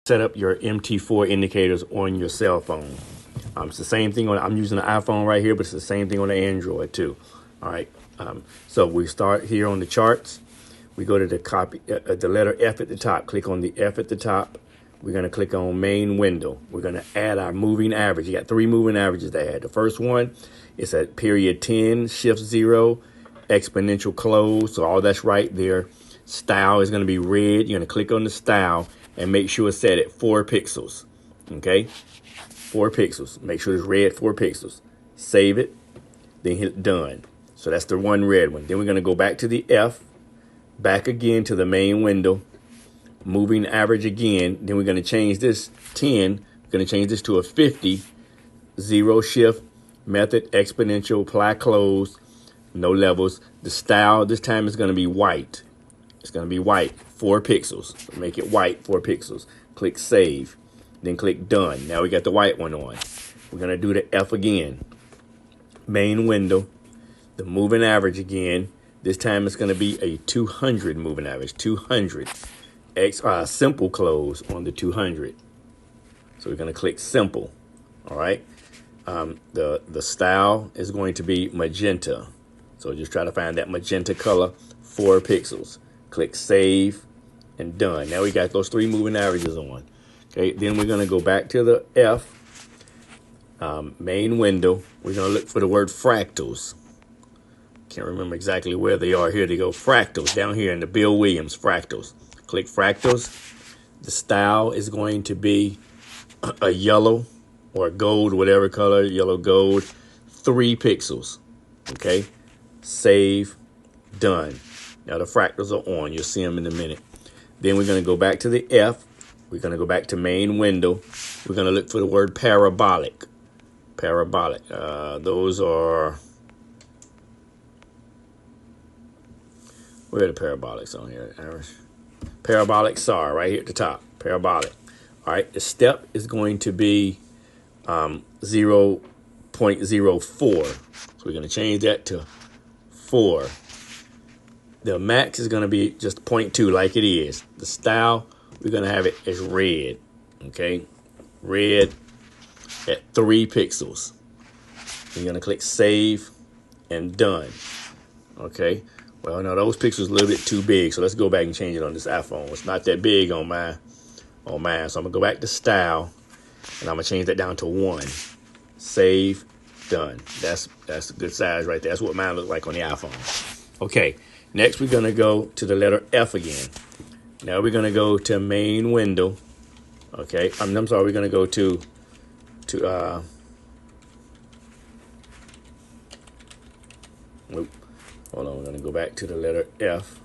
set up your MT4 indicators on your cell phone. It's the same thing on, I'm using the iPhone right here, but it's the same thing on the Android too. All right. So we start here on the charts. We go to the letter F at the top. Click on the F at the top. We're going to click on main window. We're going to add our moving average. You got 3 moving averages to add. The first one is at period 10, shift 0, exponential close. So all that's right there. Style is going to be red. You're going to click on the style and make sure it's set at 4 pixels. Okay, 4 pixels. Make sure it's red, 4 pixels. Save it, then hit done. So that's the one red one. Then we're going to go back to the F, back again to the main window, moving average again. Then we're going to change this 10. We're going to change this to a 50, 0 shift, method, exponential, apply close, no levels. The style this time is going to be white. It's going to be white, 4 pixels. Make it white, 4 pixels. Click save, then click done. Now we got the white one on. We're going to do the F again. Main window, the moving average again. This time it's going to be a 200 moving average, 200. Simple close on the 200. So we're going to click simple. All right. The style is going to be magenta. So just try to find that magenta color, 4 pixels. Click save and done. Now we got those 3 moving averages on. Okay, then we're going to go back to the F, main window. We're going to look for the word fractals. Can't remember exactly where they are. Here they go, fractals, down here in the Bill Williams, fractals. Click fractals. The style is going to be a yellow or a gold, whatever color, yellow, gold, 3 pixels. Okay, save, done. Now the fractals are on. You'll see them in a minute. Then we're going to go back to the F. We're going to go back to main window. We're going to look for the word parabolic. Parabolic. Those are... Where are the parabolics on here? Parabolic SAR right here at the top. Parabolic. All right. The step is going to be 0.04. So we're going to change that to 4. The max is going to be just 0.2 like it is. The style, we're going to have it as red. Okay. Red at 3 pixels. You're going to click save and done. Okay. Well, no, those pixels are a little bit too big. So let's go back and change it on this iPhone. It's not that big on mine. So I'm going to go back to style and I'm going to change that down to 1. Save, done. That's a good size right there. That's what mine looks like on the iPhone. Okay. Next, we're going to go to the letter F again. Now we're going to go to main window. Okay. I'm sorry. We're going to go to hold on. We're going to go back to the letter F.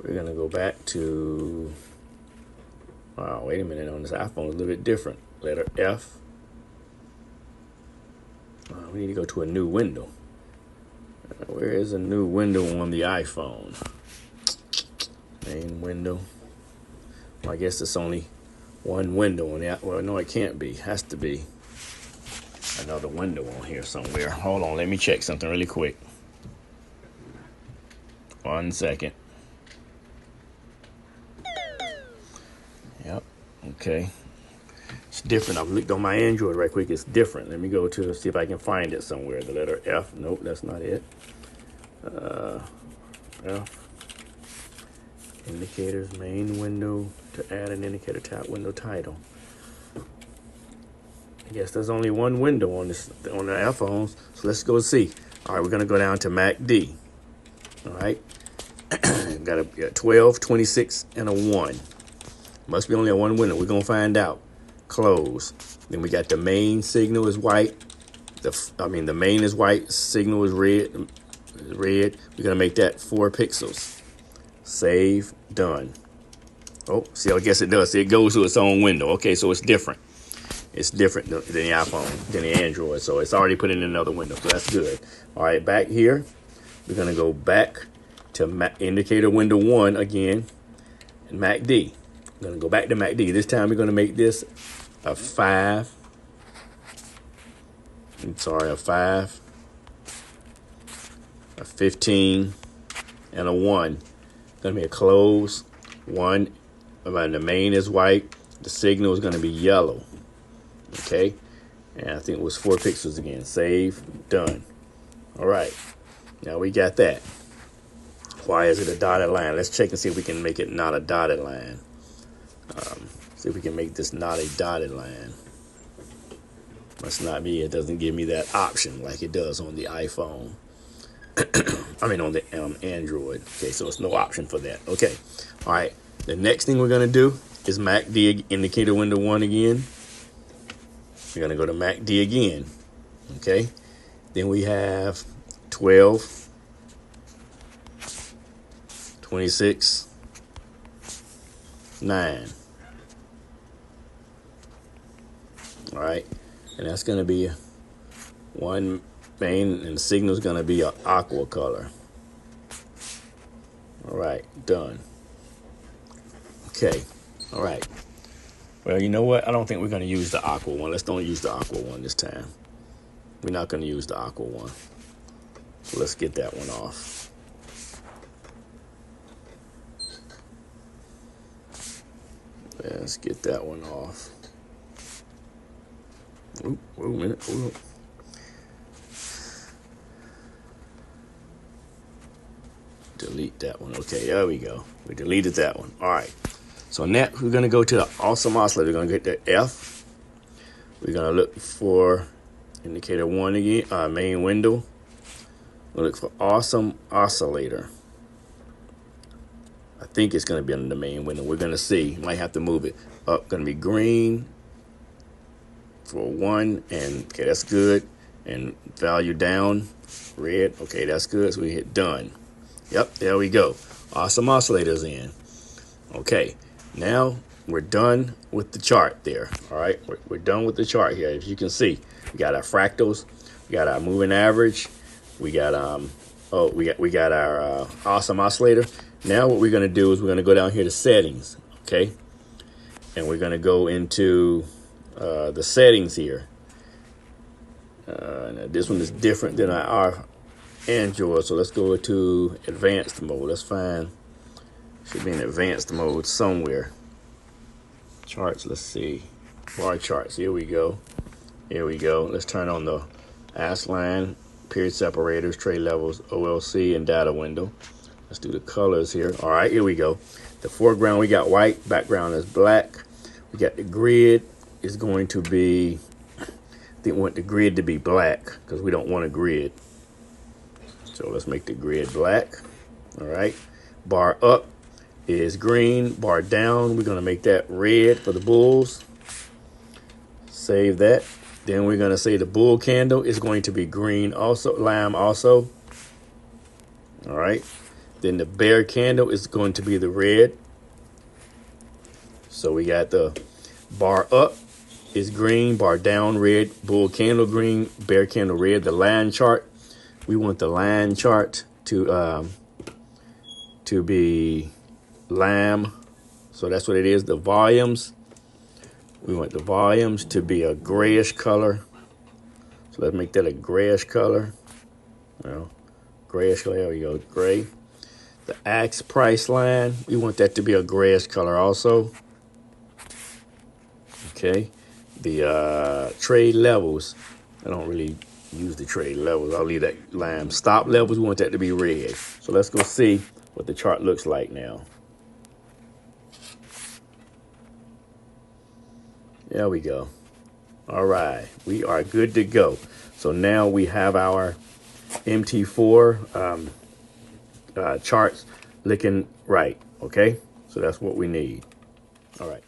We're going to go back to, wow, wait a minute. On this iPhone, it's a little bit different. Letter F. We need to go to a new window. Where is a new window on the iPhone? Main window. Well, I guess it's only one window on the. Well, no, it can't be. It has to be another window on here somewhere. Hold on, let me check something really quick. 1 second. Yep. Okay. It's different. I've looked on my Android right quick. It's different. Let me go to see if I can find it somewhere. The letter F. Nope, that's not it. F. Indicators, main window. To add an indicator, tap window title. I guess there's only one window on the iPhones. So let's go see. All right, we're gonna go down to MACD. All right. Got a 12, 26, and a 1. Must be only a 1 window. We're gonna find out. Close. Then we got the main signal is white. The main is white. Signal is red. We're gonna make that 4 pixels. Save. Done. Oh, see, I guess it does. See, it goes to its own window. Okay, so it's different. It's different than the iPhone, than the Android. So it's already put in another window. So that's good. All right, back here, we're gonna go back to indicator window 1 again, and MACD. I'm gonna go back to MACD. This time we're gonna make this a 5. A 5, a 15, and a 1. Gonna be a close, 1, the main is white. The signal is going to be yellow. Okay. And I think it was 4 pixels again. Save. Done. All right. Now we got that. Why is it a dotted line? Let's check and see if we can make it not a dotted line. See if we can make this not a dotted line. Must not be. It doesn't give me that option like it does on the iPhone. I mean on the Android. Okay, so it's no option for that. Okay. All right. The next thing we're going to do is MACD indicator window 1 again. We're going to go to MACD again. Okay. Then we have 12, 26, 9. All right. And that's going to be one main, and the signal is going to be an aqua color. All right. Done. Okay. All right. Well, you know what? I don't think we're going to use the aqua one. Let's don't use the aqua one this time. We're not going to use the aqua one. So let's get that one off. Let's get that one off. Ooh, wait a minute. Ooh. Delete that one. Okay, there we go. We deleted that one. All right. So next, we're going to go to the awesome oscillator. We're going to get the F. We're going to look for indicator 1 again, main window. We'll look for awesome oscillator. I think it's going to be under the main window. We're going to see. Might have to move it up. Going to be green for 1. And, okay, that's good. And value down, red. Okay, that's good. So we hit done. Yep, there we go. Awesome oscillator's in. Okay. Now we're done with the chart there. All right, we're done with the chart here. As you can see, we got our fractals, we got our moving average, we got we got our awesome oscillator. Now what we're going to do is we're going to go down here to settings, okay, and we're going to go into the settings here. Now this one is different than our Android, so let's go to advanced mode. Let's find. Should be in advanced mode somewhere. Charts, let's see. Bar charts, here we go. Here we go. Let's turn on the ASK line, period separators, trade levels, OLC, and data window. Let's do the colors here. All right, here we go. The foreground, we got white. Background is black. We got the grid is going to be, I think we want the grid to be black because we don't want a grid. So let's make the grid black. All right. Bar up is green, bar down, we're going to make that red for the bulls. Save that. Then we're going to say the bull candle is going to be green also, lime also. All right. Then the bear candle is going to be the red. So we got the bar up is green, bar down red, bull candle green, bear candle red. The line chart, we want the line chart to be lime, so that's what it is. The volumes, we want the volumes to be a grayish color, so let's make that a grayish color. Well, grayish color, there we go, gray. The axe price line, we want that to be a grayish color also. Okay, the trade levels, I don't really use the trade levels, I'll leave that lime. Stop levels, we want that to be red. So let's go see what the chart looks like now. There we go. All right, we are good to go. So now we have our MT4 charts looking right. Okay, so that's what we need. All right.